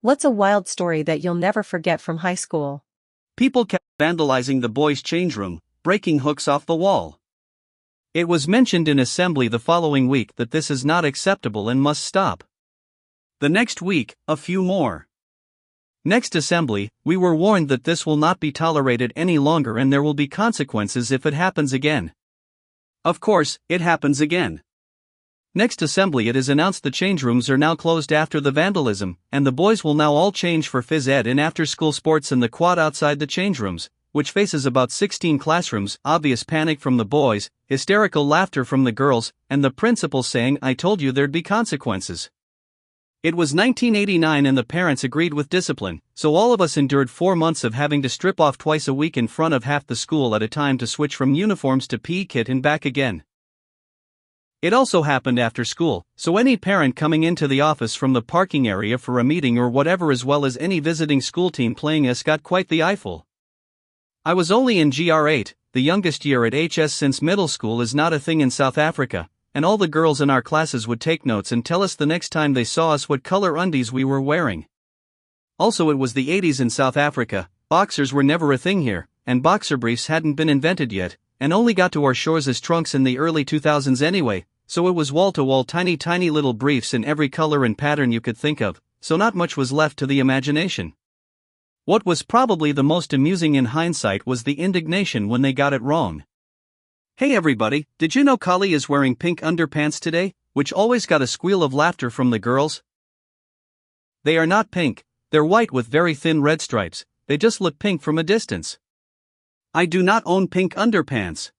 What's a wild story that you'll never forget from high school? People kept vandalizing the boys' change room, breaking hooks off the wall. It was mentioned in assembly the following week that this is not acceptable and must stop. The next week, a few more. Next assembly, we were warned that this will not be tolerated any longer and there will be consequences if it happens again. Of course, it happens again. Next assembly it is announced the change rooms are now closed after the vandalism, and the boys will now all change for phys ed in after-school sports in the quad outside the change rooms, which faces about 16 classrooms. Obvious panic from the boys, hysterical laughter from the girls, and the principal saying, "I told you there'd be consequences." It was 1989 and the parents agreed with discipline, so all of us endured 4 months of having to strip off twice a week in front of half the school at a time to switch from uniforms to PE kit and back again. It also happened after school, so any parent coming into the office from the parking area for a meeting or whatever, as well as any visiting school team playing us, got quite the eyeful. I was only in GR8, the youngest year at HS, since middle school is not a thing in South Africa, and all the girls in our classes would take notes and tell us the next time they saw us what color undies we were wearing. Also, it was the 80s in South Africa, boxers were never a thing here, and boxer briefs hadn't been invented yet, and only got to our shores as trunks in the early 2000s anyway. So it was wall-to-wall tiny little briefs in every color and pattern you could think of, so not much was left to the imagination. What was probably the most amusing in hindsight was the indignation when they got it wrong. "Hey everybody, did you know Kali is wearing pink underpants today?" which always got a squeal of laughter from the girls. They are not pink, they're white with very thin red stripes, they just look pink from a distance. I do not own pink underpants.